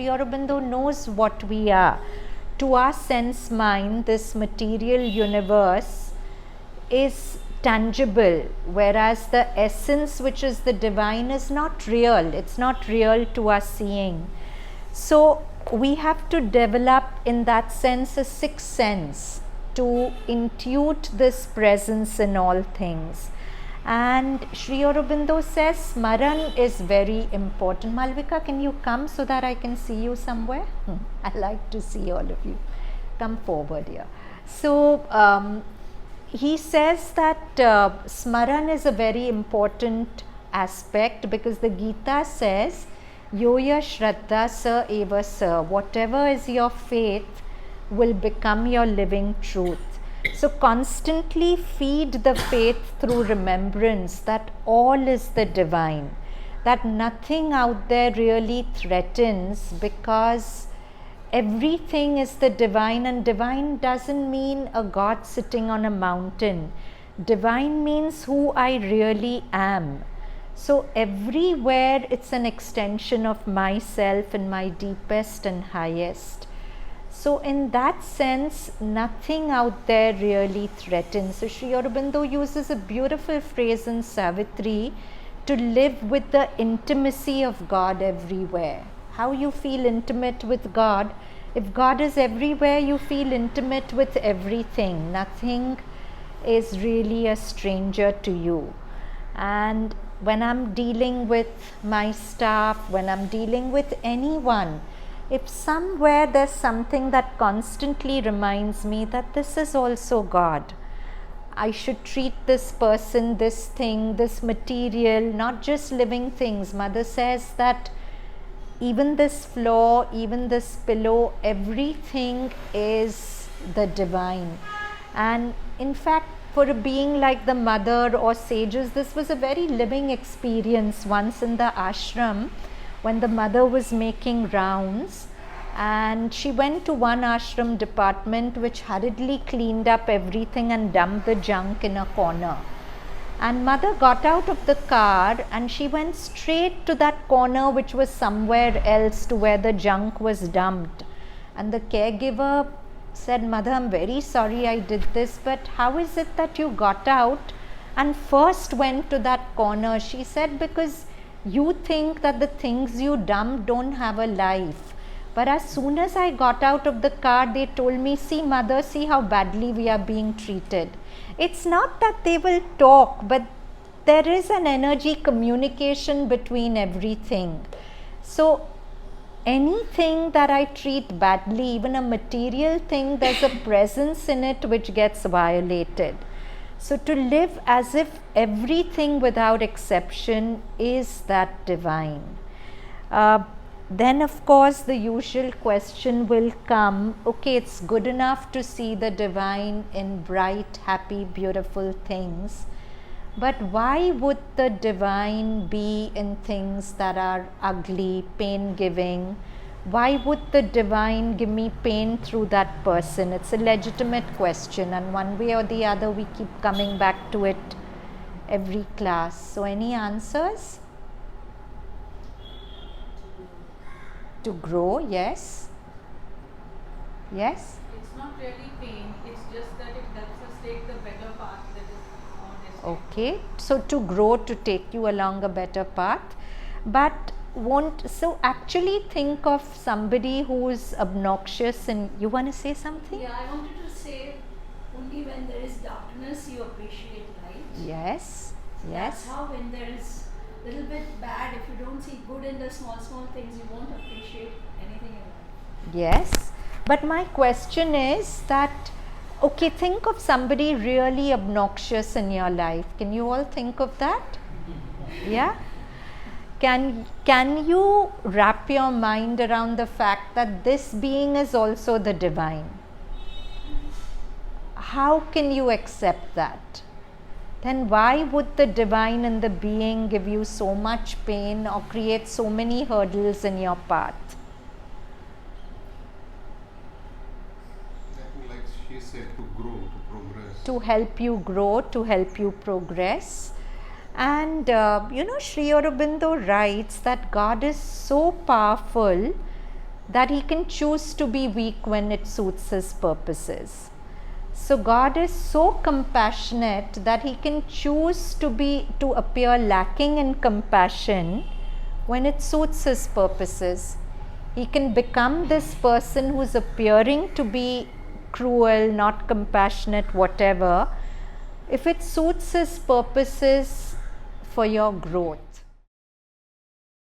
Sri Aurobindo knows what we are. To our sense mind, this material universe is tangible, whereas the essence, which is the divine, is not real. It's not real to our seeing. So we have to develop in that sense a sixth sense to intuit this presence in all things. And Sri Aurobindo says smaran is very important. Malvika, can you come so that I can see you somewhere? I like to see all of you. Come forward here. So he says that smaran is a very important aspect, because the Gita says Yoya Shraddha Sa Eva Sa, whatever is your faith will become your living truth. So constantly feed the faith through remembrance that all is the divine, that nothing out there really threatens, because everything is the divine. And divine doesn't mean a God sitting on a mountain. Divine means who I really am. So everywhere it's an extension of myself and my deepest and highest. So in that sense, nothing out there really threatens. So Sri Aurobindo uses a beautiful phrase in Savitri to live with the intimacy of God everywhere. How you feel intimate with God? If God is everywhere, you feel intimate with everything. Nothing is really a stranger to you. And when I'm dealing with my staff, when I'm dealing with anyone, if somewhere there's something that constantly reminds me that this is also God, I should treat this person, this thing, this material, not just living things. Mother says that even this floor, even this pillow, everything is the divine. And in fact, for a being like the mother or sages, this was a very living experience once in the ashram, when the mother was making rounds, and she went to one ashram department which hurriedly cleaned up everything and dumped the junk in a corner. And mother got out of the car and she went straight to that corner which was somewhere else, to where the junk was dumped. And the caregiver said, Mother, I'm very sorry I did this, but how is it that you got out and first went to that corner? She said, because you think that the things you dump don't have a life. But as soon as I got out of the car, they told me, see mother, see how badly we are being treated. It's not that they will talk, but there is an energy communication between everything. So anything that I treat badly, even a material thing, there's a presence in it which gets violated. So to live as if everything without exception is that divine. Then of course the usual question will come, okay, it's good enough to see the divine in bright, happy, beautiful things, but why would the divine be in things that are ugly, pain-giving? Why would the divine give me pain through that person? It's a legitimate question, and one way or the other we keep coming back to it every class. So any answers? To grow, yes. Yes? It's not really pain, it's just that it helps us take the better path that is on this. Okay, so to grow, to take you along a better path, but so actually think of somebody who is obnoxious. And you want to say something? Yeah, I wanted to say, only when there is darkness you appreciate light. Yes, So yes. that's how when there is a little bit bad, if you don't see good in the small things, you won't appreciate anything in life. Yes, but my question is that, okay, think of somebody really obnoxious in your life. Can you all think of that? Yeah? Can you wrap your mind around the fact that this being is also the divine? How can you accept that? Then why would the divine in the being give you so much pain or create so many hurdles in your path? Like she said, to grow, to progress. To help you grow, to help you progress. And Sri Aurobindo writes that God is so powerful that he can choose to be weak when it suits his purposes. So God is so compassionate that he can choose to appear lacking in compassion when it suits his purposes. He can become this person who's appearing to be cruel, not compassionate, whatever, if it suits his purposes for your growth.